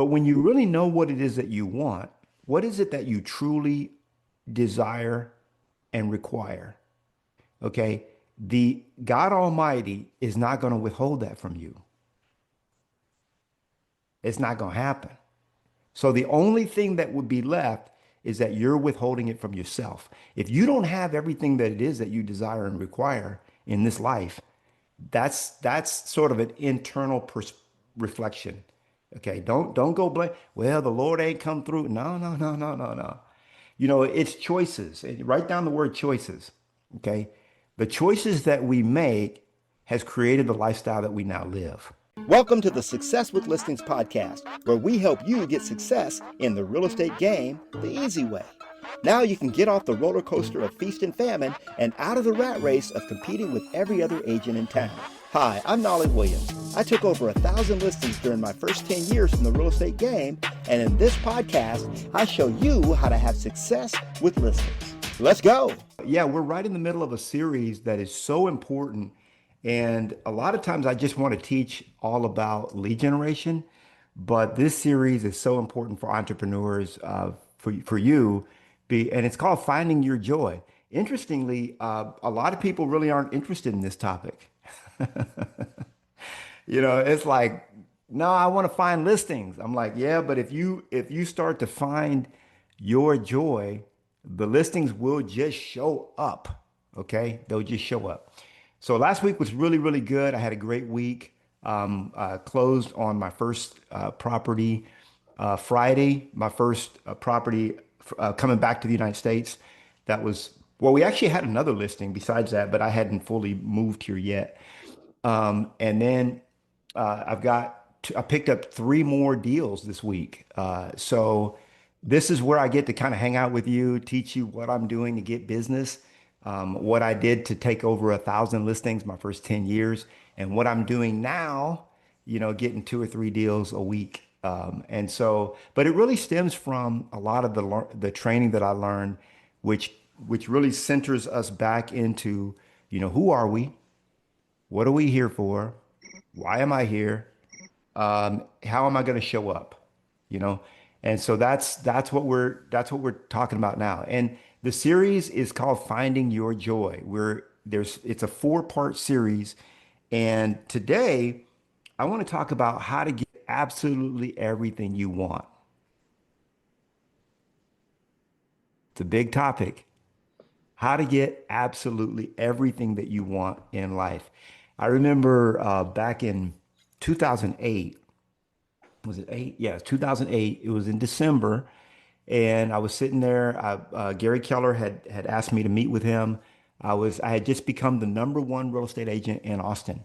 But when you really know what it is that you want, what is it that you truly desire and require? Okay. The God Almighty is not going to withhold that from you. It's not going to happen. So the only thing that would be left is that you're withholding it from yourself. If you don't have everything that it is that you desire and require in this life, that's sort of an internal reflection. Okay, don't go blame. Well, the Lord ain't come through. No, no, no, no, no, no. It's choices. And write down the word choices. Okay, the choices that we make has created the lifestyle that we now live. Welcome to the Success with Listings podcast, where we help you get success in the real estate game the easy way. Now you can get off the roller coaster of feast and famine and out of the rat race of competing with every other agent in town. Hi, I'm Nolly Williams. I took over 1,000 listings during my first 10 years in the real estate game, and in this podcast, I show you how to have success with listings. Let's go. Yeah, we're right in the middle of a series that is so important. And a lot of times I just want to teach all about lead generation, but this series is so important for entrepreneurs, for you, and it's called Finding Your Joy. Interestingly, a lot of people really aren't interested in this topic. It's like, no, I want to find listings. I'm like, yeah, but if you start to find your joy, the listings will just show up. Okay, they'll just show up. So last week was really, really good. I had a great week. Closed on my first property Friday, my first property coming back to the United States. Well, we actually had another listing besides that, but I hadn't fully moved here yet. And then I picked up three more deals this week. So this is where I get to kind of hang out with you, teach you what I'm doing to get business, what I did to take over 1,000 listings my first 10 years, and what I'm doing now, getting two or three deals a week. But it really stems from a lot of the training that I learned, which really centers us back into, who are we? What are we here for? Why am I here? How am I going to show up? You know, and so that's what we're talking about now. And the series is called Finding Your Joy. It's a four-part series, and today I want to talk about how to get absolutely everything you want. It's a big topic. How to get absolutely everything that you want in life. I remember back in 2008, was it eight? Yeah, 2008. It was in December, and I was sitting there. Gary Keller had asked me to meet with him. I had just become the number one real estate agent in Austin,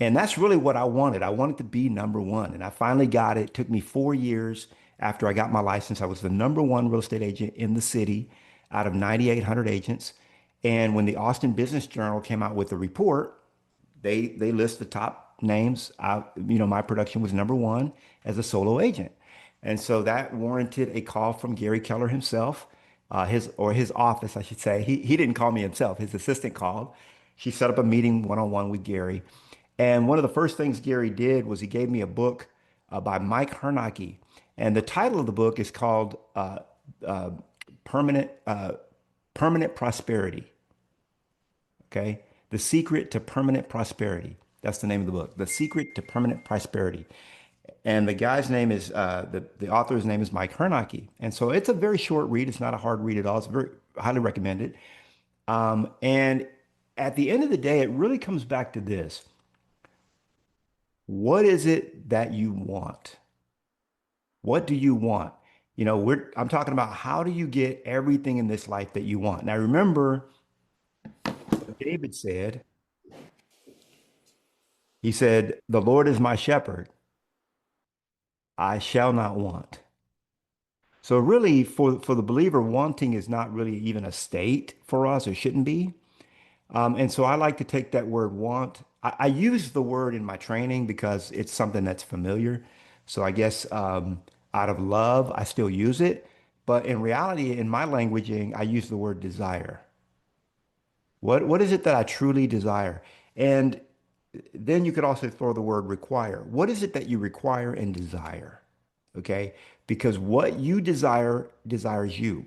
and that's really what I wanted. I wanted to be number one, and I finally got it. It took me 4 years after I got my license. I was the number one real estate agent in the city out of 9,800 agents. And when the Austin Business Journal came out with the report, they list the top names. My production was number one as a solo agent. And so that warranted a call from Gary Keller himself, his office, I should say. He didn't call me himself. His assistant called. She set up a meeting one-on-one with Gary. And one of the first things Gary did was he gave me a book by Mike Hernacki. And the title of the book is called uh, Permanent Permanent Prosperity. Okay. The Secret to Permanent Prosperity. That's the name of the book. The Secret to Permanent Prosperity. And the guy's name is the author's name is Mike Hernacki. And so it's a very short read. It's not a hard read at all. It's very highly recommended. And at the end of the day, it really comes back to this. What is it that you want? What do you want? I'm talking about how do you get everything in this life that you want? Now remember what David said. He said, "The Lord is my shepherd. I shall not want." So really for the believer, wanting is not really even a state for us, or shouldn't be. And so I like to take that word want. I use the word in my training because it's something that's familiar. So I guess out of love, I still use it. But in reality, in my languaging, I use the word desire. What is it that I truly desire? And then you could also throw the word require. What is it that you require and desire? Okay? Because what you desire desires you.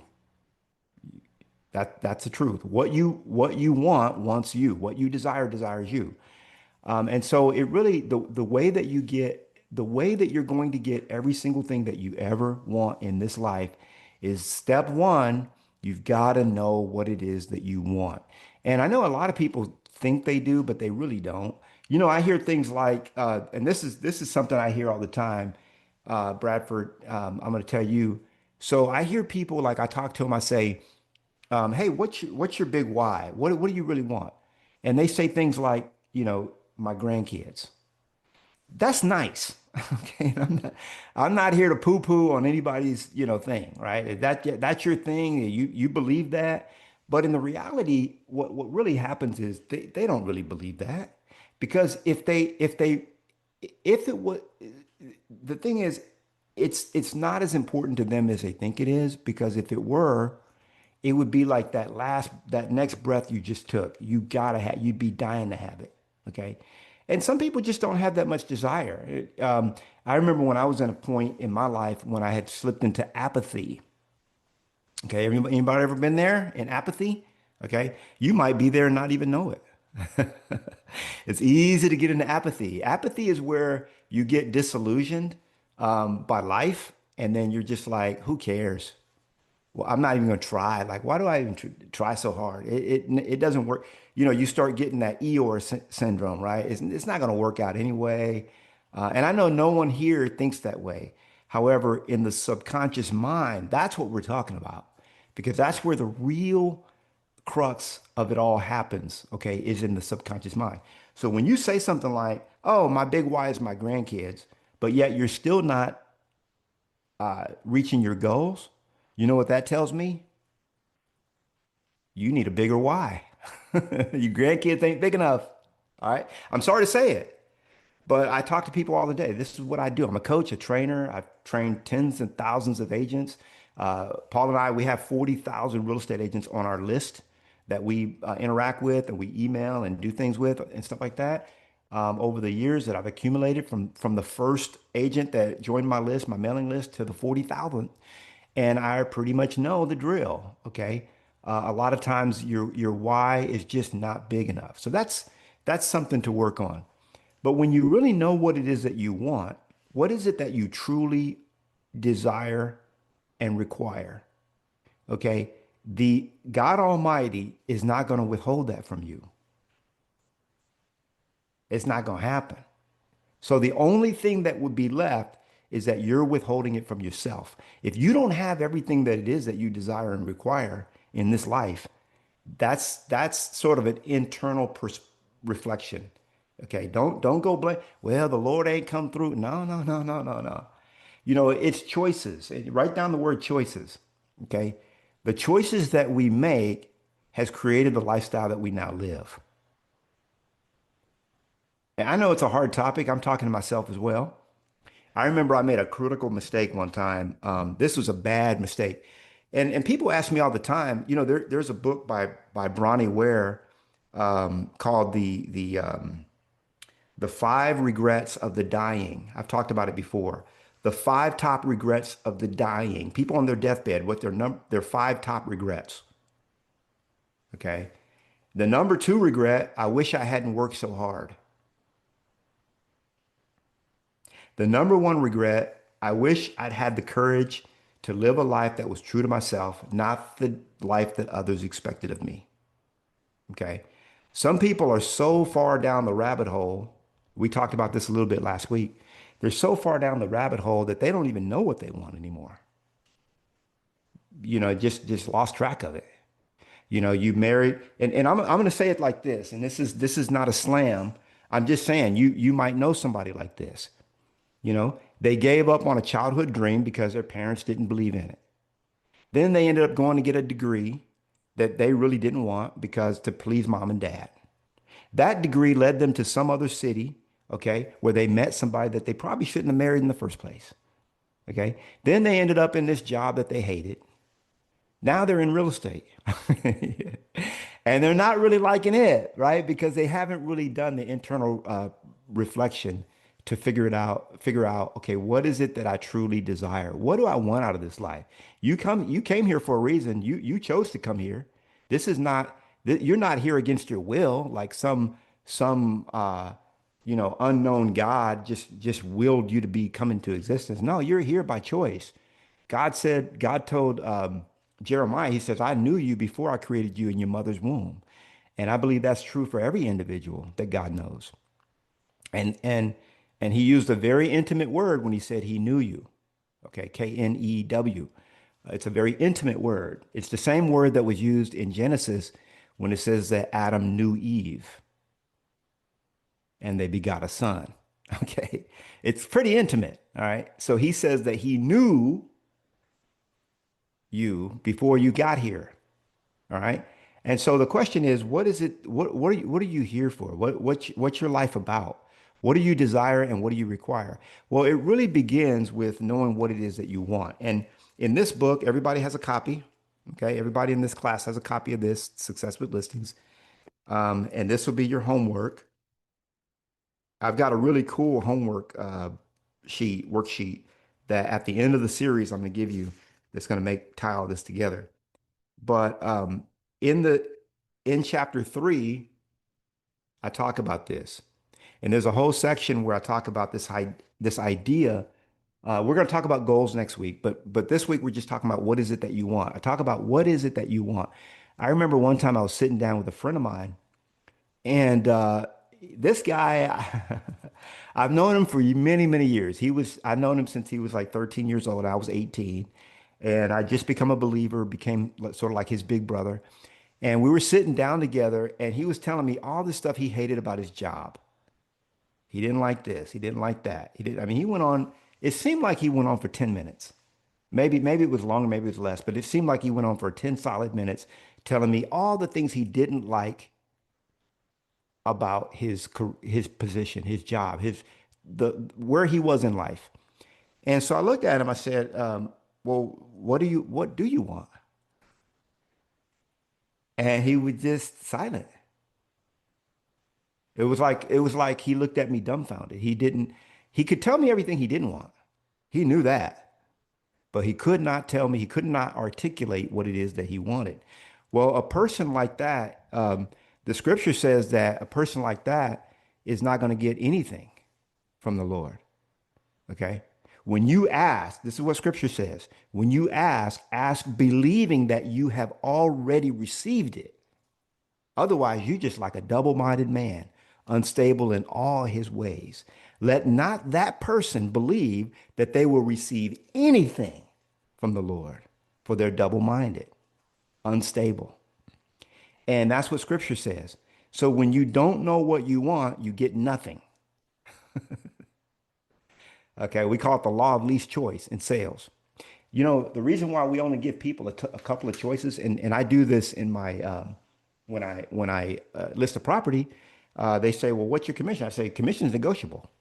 That's the truth. What you want wants you. What you desire desires you. And so it really the way that you get the way that you're going to get every single thing that you ever want in this life is step one, you've got to know what it is that you want. And I know a lot of people think they do, but they really don't. I hear things like, and this is something I hear all the time, Bradford. I'm going to tell you. So I hear people like I talk to them. I say, hey, what's your big why? What do you really want? And they say things like, my grandkids. That's nice. Okay. I'm not here to poo-poo on anybody's, thing, right? If that's your thing. You believe that. But in the reality, what really happens is they don't really believe that. Because if it would, the thing is, it's not as important to them as they think it is, because if it were, it would be like that next breath you just took. You'd be dying to have it. Okay. And some people just don't have that much desire. I remember when I was at a point in my life when I had slipped into apathy. Okay. Anybody ever been there in apathy? Okay. You might be there and not even know it. It's easy to get into apathy. Apathy is where you get disillusioned by life, and then you're just like, who cares? Well, I'm not even going to try. Like, why do I even try so hard? It doesn't work. You start getting that Eeyore syndrome, right? It's not going to work out anyway. And I know no one here thinks that way. However, in the subconscious mind, that's what we're talking about, because that's where the real crux of it all happens, okay, is in the subconscious mind. So when you say something like, oh, my big why is my grandkids, but yet you're still not reaching your goals, you know what that tells me? You need a bigger why. Your grandkids ain't big enough. All right. I'm sorry to say it, but I talk to people all the day. This is what I do. I'm a coach, a trainer. I've trained tens and thousands of agents. Paul and I, we have 40,000 real estate agents on our list that we interact with and we email and do things with and stuff like that. Over the years that I've accumulated from the first agent that joined my list, my mailing list, to the 40,000, and I pretty much know the drill. Okay, a lot of times your why is just not big enough, so that's something to work on. But when you really know what it is that you want, what is it that you truly desire and require? Okay, the God Almighty is not going to withhold that from you. It's not going to happen. So the only thing that would be left is that you're withholding it from yourself. If you don't have everything that it is that you desire and require in this life, that's sort of an internal reflection. Okay, don't go blame. Well, the Lord ain't come through. No, no, no, no, no, no. It's choices. Write down the word choices. Okay, the choices that we make has created the lifestyle that we now live. And I know it's a hard topic. I'm talking to myself as well. I remember I made a critical mistake one time. This was a bad mistake. And people ask me all the time, there's a book by Bronnie Ware called the Five Regrets of the Dying. I've talked about it before. The five top regrets of the dying. People on their deathbed, what their five top regrets. Okay. The number two regret, I wish I hadn't worked so hard. The number one regret, I wish I'd had the courage to live a life that was true to myself, not the life that others expected of me. Okay. Some people are so far down the rabbit hole. We talked about this a little bit last week. They're so far down the rabbit hole that they don't even know what they want anymore. Just lost track of it. You married, and I'm going to say it like this, and this is not a slam. I'm just saying you might know somebody like this. They gave up on a childhood dream because their parents didn't believe in it. Then they ended up going to get a degree that they really didn't want because to please mom and dad. That degree led them to some other city, okay, where they met somebody that they probably shouldn't have married in the first place. Okay. Then they ended up in this job that they hated. Now they're in real estate. And they're not really liking it, right? Because they haven't really done the internal reflection to figure out, okay, what is it that I truly desire? What do I want out of this life? You came here for a reason. You chose to come here. This is not, you're not here against your will, like some unknown God just willed you to be come into existence. No, you're here by choice. God told Jeremiah, he says, I knew you before I created you in your mother's womb. And I believe that's true for every individual that God knows. And and and he used a very intimate word when he said he knew you. Okay, Knew. It's a very intimate word. It's the same word that was used in Genesis when it says that Adam knew Eve and they begot a son. Okay. It's pretty intimate. All right. So he says that he knew you before you got here. All right. And so the question is, what is it? What are you here for? What's your life about? What do you desire and what do you require? Well, it really begins with knowing what it is that you want. And in this book, everybody has a copy. Okay. Everybody in this class has a copy of this Success with Listings. And this will be your homework. I've got a really cool homework worksheet that at the end of the series I'm going to give you that's going to make tie all this together. But in the in chapter 3, I talk about this, and there's a whole section where I talk about this idea. We're going to talk about goals next week, but this week we're just talking about what is it that you want. I talk about what is it that you want. I remember one time I was sitting down with a friend of mine, and this guy, I've known him for many, many years. I've known him since he was like 13 years old. I was 18. And I just become a believer, became sort of like his big brother. And we were sitting down together, and he was telling me all the stuff he hated about his job. He didn't like this. He didn't like that. I mean, he went on, it seemed like he went on for 10 minutes. Maybe it was longer, maybe it was less, but it seemed like he went on for 10 solid minutes telling me all the things he didn't like about his position, his job, the where he was in life. And so I looked at him, I said, well, what do you want? And he was just silent. It was like he looked at me dumbfounded. He could tell me everything he didn't want. He knew that, but he could not tell me, he could not articulate what it is that he wanted. Well, a person like that, the scripture says that a person like that is not going to get anything from the Lord. Okay. When you ask, this is what scripture says. When you ask believing that you have already received it. Otherwise, you're just like a double-minded man, unstable in all his ways. Let not that person believe that they will receive anything from the Lord, for they're double-minded, unstable. And that's what scripture says. So when you don't know what you want, you get nothing. Okay, we call it the law of least choice in sales. You know, the reason why we only give people a couple of choices, and I do this in my when I list a property, they say, "Well, what's your commission?" I say, "Commission is negotiable."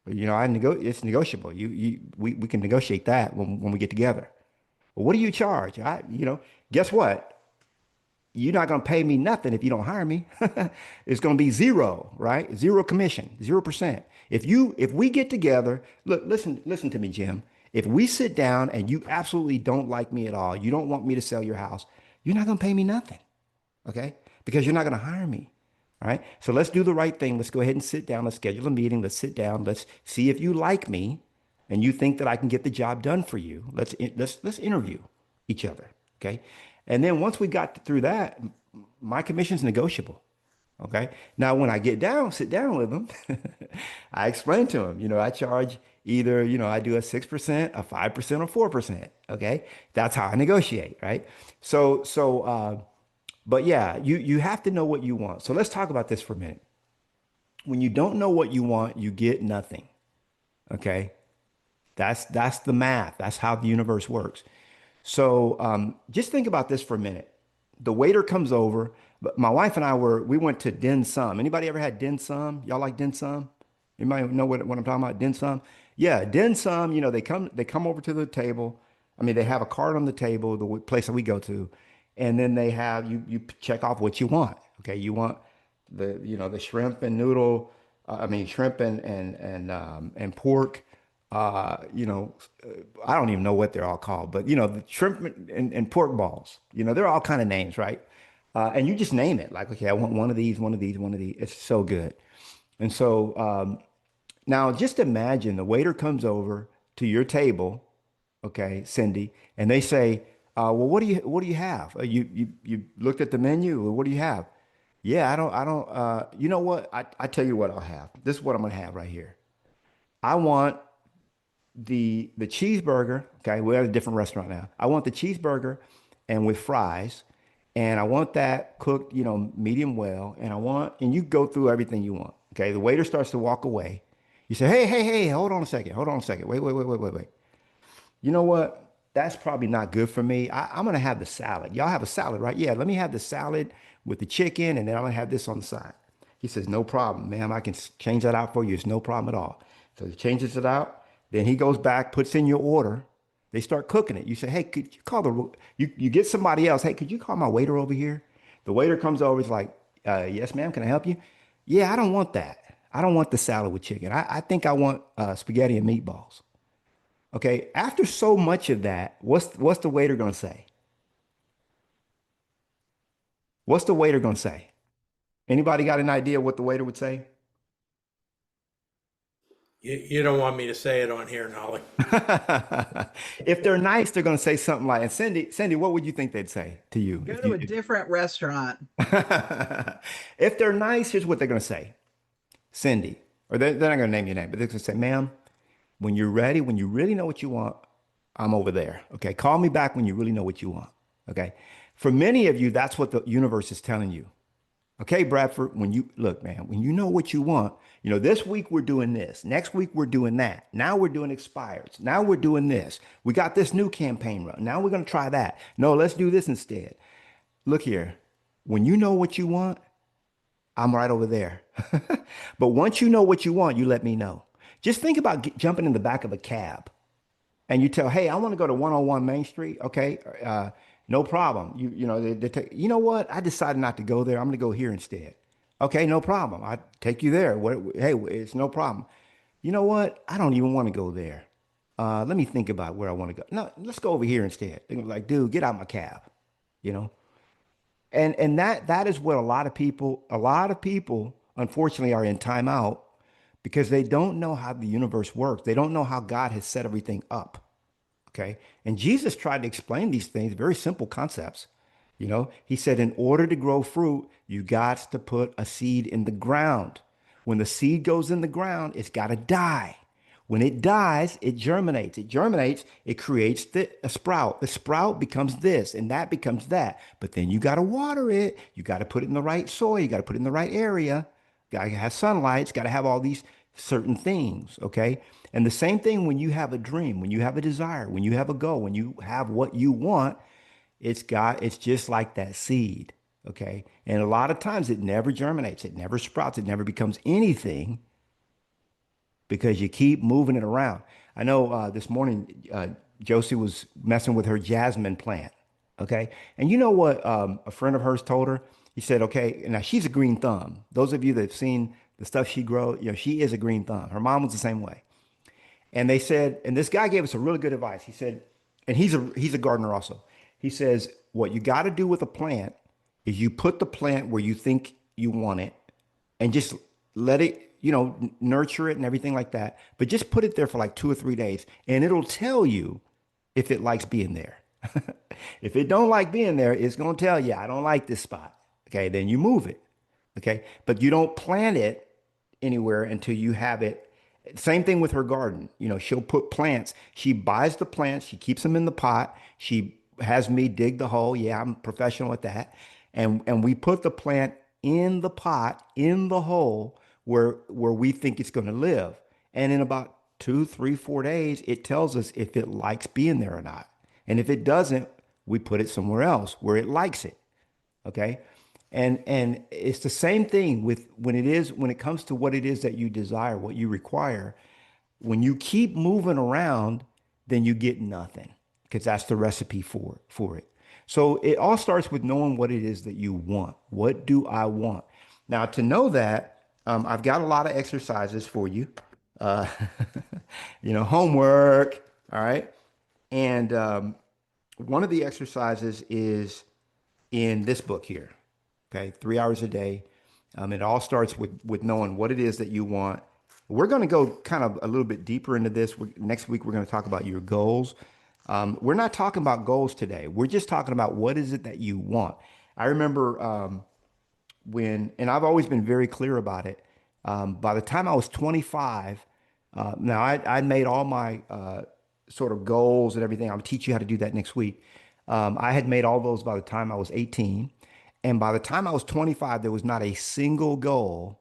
You know, it's negotiable. We can negotiate that when we get together. Well, what do you charge? Guess what? You're not going to pay me nothing if you don't hire me. It's going to be zero, right? Zero commission, 0%. If we get together, look, listen to me, Jim. If we sit down and you absolutely don't like me at all, you don't want me to sell your house, you're not going to pay me nothing, okay? Because you're not going to hire me. All right. So let's do the right thing. Let's go ahead and sit down. Let's schedule a meeting. Let's sit down. Let's see if you like me and you think that I can get the job done for you. Let's interview each other. Okay. And then once we got through that, my commission's negotiable. Okay. Now, when I get down, sit down with them, I explain to them, I charge either, I do a 6%, a 5%, or 4%. Okay. That's how I negotiate. Right. But yeah, you have to know what you want. So let's talk about this for a minute. When you don't know what you want, you get nothing. Okay. That's the math. That's how the universe works. So just think about this for a minute. The waiter comes over, but my wife and we went to dim sum. Anybody ever had dim sum? Y'all like dim sum? Anybody know what I'm talking about? Dim sum? Yeah, dim sum, they come over to the table. I mean, they have a card on the table, the place that we go to, and then they have you check off what you want. Okay, you want the shrimp and noodle I mean, shrimp and pork. You know, I don't even know what they're all called, but you know, the shrimp and pork balls. You know, they're all kind of names, right? And you just name it. Like, okay, I want one of these, one of these, one of these. It's so good. And so now just imagine the waiter comes over to your table, okay, Cindy, and they say, "Well, what do you have? You looked at the menu. Well, what do you have?" Yeah, I don't. You know what? I tell you what I'll have. This is what I'm gonna have right here. I want the cheeseburger. Okay, we're at a different restaurant now. I want the cheeseburger and with fries, and I want that cooked, you know, medium well. And you go through everything you want. Okay, the waiter starts to walk away. You say, hey, hold on a second, hold on a second. Wait. You know what? That's probably not good for me. I'm gonna have the salad. Y'all have a salad, right? Yeah, let me have the salad with the chicken, and then I'm gonna have this on the side. He says, no problem, ma'am. I can change that out for you. It's no problem at all. So he changes it out. Then he goes back, puts in your order. They start cooking it. You say, hey, could you call you get somebody else? Hey, could you call my waiter over here? The waiter comes over. He's like, yes, ma'am. Can I help you? Yeah, I don't want that. I don't want the salad with chicken. I think I want spaghetti and meatballs. Okay, after so much of that, what's the waiter gonna say? What's the waiter gonna say? Anybody got an idea what the waiter would say? You don't want me to say it on here, Nolly. If they're nice, they're gonna say something like, and Cindy, what would you think they'd say to you Go if to you a different restaurant. if they're nice, here's what they're gonna say. Cindy, or they're not gonna name your name, but they're gonna say, ma'am, when you're ready, when you really know what you want, I'm over there. Okay, call me back when you really know what you want. Okay. For many of you, that's what the universe is telling you. Okay, Bradford, when you look, man, when you know what you want, you know, this week we're doing this. Next week we're doing that. Now we're doing expires. Now we're doing this. We got this new campaign run. Now we're going to try that. No, let's do this instead. Look here. When you know what you want, I'm right over there. But once you know what you want, you let me know. Just think about jumping in the back of a cab and you tell, hey, I want to go to 101 Main Street. Okay. No problem. They take, you know what? I decided not to go there. I'm going to go here instead. Okay. No problem. I take you there. Hey, it's no problem. You know what? I don't even want to go there. Let me think about where I want to go. No, let's go over here instead. They're like, dude, get out my cab, you know? And that is what a lot of people, unfortunately, are in timeout because they don't know how the universe works. They don't know how God has set everything up. Okay. And Jesus tried to explain these things, very simple concepts. You know, he said, in order to grow fruit, you got to put a seed in the ground. When the seed goes in the ground, it's got to die. When it dies, it germinates. It germinates, it creates a sprout. The sprout becomes this and that becomes that. But then you got to water it. You got to put it in the right soil. You got to put it in the right area. Got to have sunlight. It's got to have all these certain things. Okay. And the same thing when you have a dream, when you have a desire, when you have a goal, when you have what you want, it's just like that seed. Okay. And a lot of times it never germinates. It never sprouts. It never becomes anything because you keep moving it around. I know this morning Josie was messing with her jasmine plant. Okay. And you know what a friend of hers told her? He said, okay, now she's a green thumb. Those of you that have seen the stuff she grows, you know, she is a green thumb. Her mom was the same way. And they said, and this guy gave us a really good advice. He said, and he's a gardener also. He says, what you got to do with a plant is you put the plant where you think you want it and just let it, nurture it and everything like that. But just put it there for like 2 or 3 days and it'll tell you if it likes being there. If it don't like being there, it's going to tell you, I don't like this spot. Okay, then you move it. Okay, but you don't plant it anywhere until you have it. Same thing with her garden. You know, she'll put plants. She buys the plants. She keeps them in the pot. She has me dig the hole. Yeah, I'm professional at that. And we put the plant in the pot, in the hole where we think it's going to live. And in about 2, 3, 4 days, it tells us if it likes being there or not. And if it doesn't, we put it somewhere else where it likes it. Okay. And it's the same thing with when it comes to what it is that you desire, what you require. When you keep moving around, then you get nothing because that's the recipe for it. So it all starts with knowing what it is that you want. What do I want? Now, to know that, I've got a lot of exercises for you. Uh, homework. All right. And one of the exercises is in this book here. Okay, 3 hours a day. It all starts with knowing what it is that you want. We're going to go kind of a little bit deeper into this. Next week, we're going to talk about your goals. We're not talking about goals today. We're just talking about what is it that you want. I remember and I've always been very clear about it. By the time I was 25, now I made all my sort of goals and everything. I'll teach you how to do that next week. I had made all those by the time I was 18. And by the time I was 25, there was not a single goal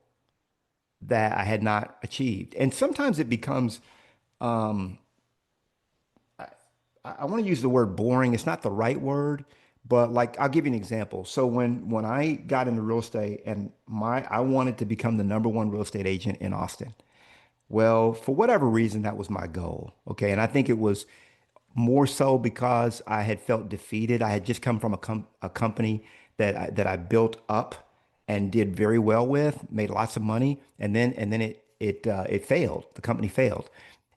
that I had not achieved. And sometimes it becomes, I want to use the word boring. It's not the right word, but like I'll give you an example. So when I got into real estate and I wanted to become the number one real estate agent in Austin. Well, for whatever reason, that was my goal. Okay. And I think it was more so because I had felt defeated. I had just come from a company that I built up and did very well with, made lots of money, and then it failed. The company failed.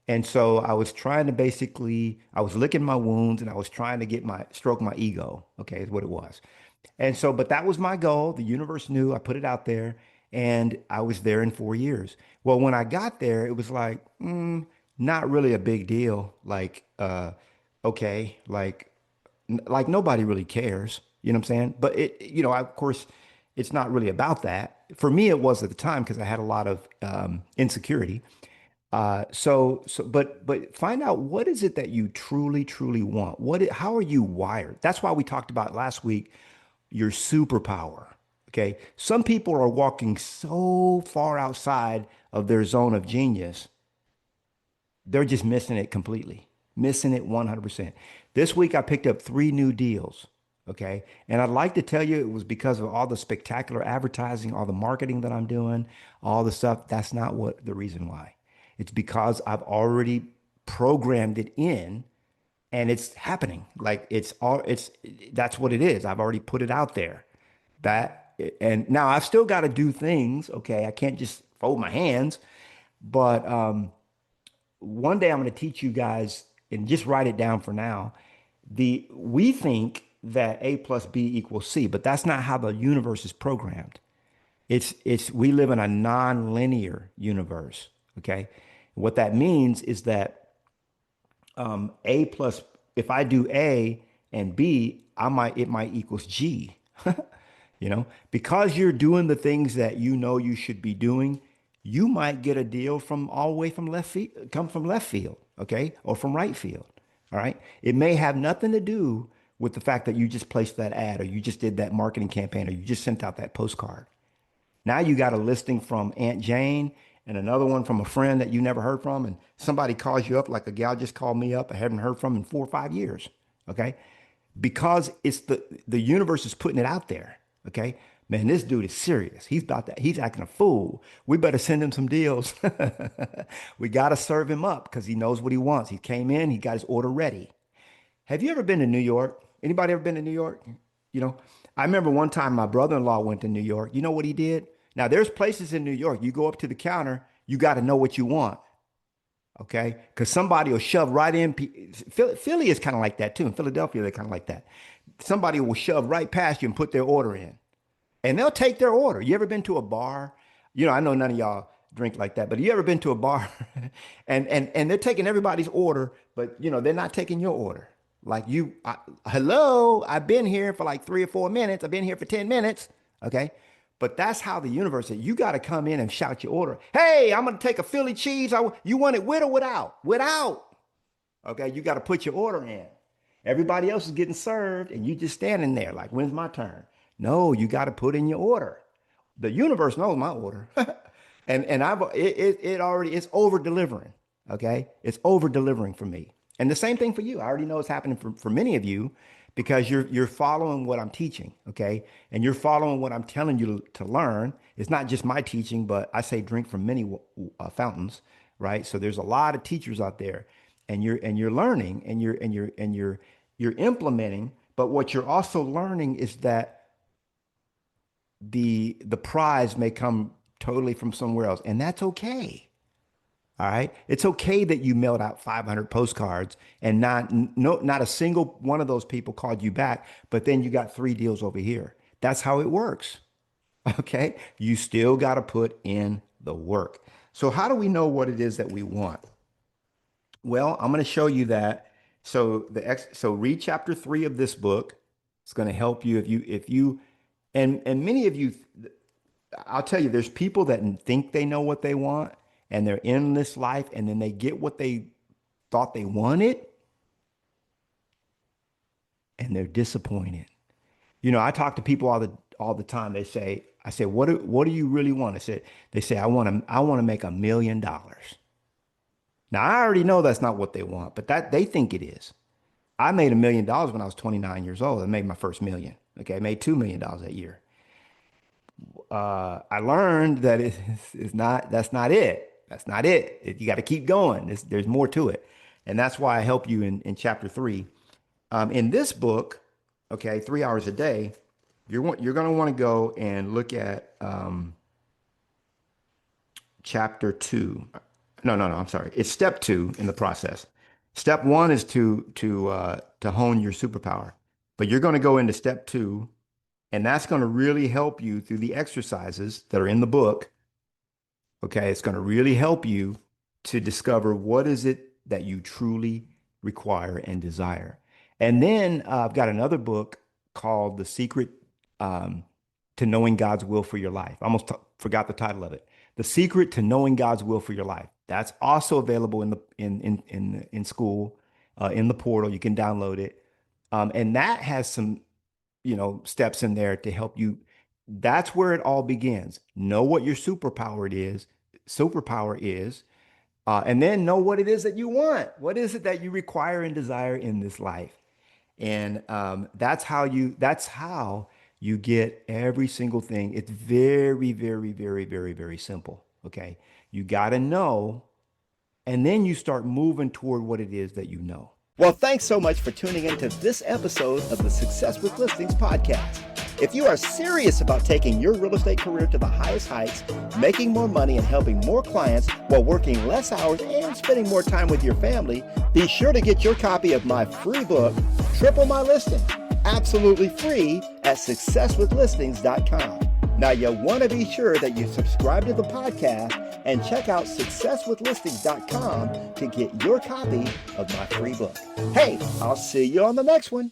And so I was trying to basically, I was licking my wounds and I was trying to stroke my ego. Okay, is what it was. And so, but that was my goal. The universe knew. I put it out there and I was there in 4 years. Well, when I got there, it was like, not really a big deal. Like, okay, like nobody really cares. You know what I'm saying? But of course, it's not really about that. For me, it was at the time because I had a lot of insecurity. But find out what is it that you truly, truly want? How are you wired? That's why we talked about last week your superpower. Okay. Some people are walking so far outside of their zone of genius, they're just missing it completely, missing it 100%. This week, I picked up 3 new deals. Okay. And I'd like to tell you it was because of all the spectacular advertising, all the marketing that I'm doing, all the stuff. That's not what the reason why. It's because I've already programmed it in and it's happening. Like that's what it is. I've already put it out there. And now I've still got to do things. Okay. I can't just fold my hands, but one day I'm going to teach you guys and just write it down for now. We think that A plus B equals C, but that's not how the universe is programmed. We live in a non-linear universe. Okay. What that means is that A plus, if I do A and B, it might equals G. Because you're doing the things that you know you should be doing, you might get a deal from all the way from left field, come from left field, okay, or from right field. All right. It may have nothing to do with the fact that you just placed that ad or you just did that marketing campaign or you just sent out that postcard. Now you got a listing from Aunt Jane and another one from a friend that you never heard from, and somebody calls you up like a gal just called me up I haven't heard from in 4 or 5 years. Okay. Because it's the universe is putting it out there. Okay. Man, this dude is serious. He's acting a fool. We better send him some deals. We got to serve him up because he knows what he wants. He came in, he got his order ready. Have you ever been to New York? Anybody ever been to New York? You know, I remember one time my brother-in-law went to New York. You know what he did? Now, there's places in New York, you go up to the counter, you got to know what you want, okay? Because somebody will shove right in. Philly is kind of like that too. In Philadelphia, they're kind of like that. Somebody will shove right past you and put their order in, and they'll take their order. You ever been to a bar? I know none of y'all drink like that, but you ever been to a bar and they're taking everybody's order, but they're not taking your order. Like hello, I've been here for like 3 or 4 minutes. I've been here for 10 minutes. Okay. But that's how the universe is. You got to come in and shout your order. Hey, I'm going to take a Philly cheese. You want it with or without? Without. Okay. You got to put your order in. Everybody else is getting served and you just standing there like, when's my turn? No, you got to put in your order. The universe knows my order. And it's over delivering. Okay. It's over delivering for me. And the same thing for you. I already know it's happening for many of you because you're following what I'm teaching. Okay. And you're following what I'm telling you to learn. It's not just my teaching, but I say drink from many fountains. Right. So there's a lot of teachers out there and you're learning and you're implementing. But what you're also learning is that the prize may come totally from somewhere else. And that's okay. All right. It's okay that you mailed out 500 postcards and not a single one of those people called you back, but then you got 3 deals over here. That's how it works. Okay. You still got to put in the work. So how do we know what it is that we want? Well, I'm going to show you that. So read chapter 3 of this book. It's going to help you and many of you, I'll tell you, there's people that think they know what they want and they're in this life and then they get what they thought they wanted and they're disappointed. I talk to people all the time. I say, what do you really want? They say, I want to make $1 million. Now I already know that's not what they want, but that they think it is. I made $1 million when I was 29 years old. I made my first million. Okay. I made $2 million that year. I learned that it's not, that's not it. That's not it. You got to keep going. There's more to it. And that's why I help you in chapter 3. In this book, okay, 3 hours a day, you're going to want to go and look at chapter 2. No, I'm sorry. It's step 2 in the process. Step 1 is to hone your superpower, but you're going to go into step 2, and that's going to really help you through the exercises that are in the book. Okay, it's going to really help you to discover what is it that you truly require and desire. And then I've got another book called The Secret to Knowing God's Will for Your Life. I almost forgot the title of it. The Secret to Knowing God's Will for Your Life. That's also available in school, in the portal. You can download it, and that has some steps in there to help you. That's where it all begins. Know what your superpower is, and then know what it is that you want. What is it that you require and desire in this life? And that's how you get every single thing. It's very, very, very, very, very simple. Okay. You got to know, and then you start moving toward what it is that you know. Well, thanks so much for tuning into this episode of the Success with Listings podcast. If you are serious about taking your real estate career to the highest heights, making more money and helping more clients while working less hours and spending more time with your family, be sure to get your copy of my free book, Triple My Listing, absolutely free at successwithlistings.com. Now, you want to be sure that you subscribe to the podcast and check out successwithlistings.com to get your copy of my free book. Hey, I'll see you on the next one.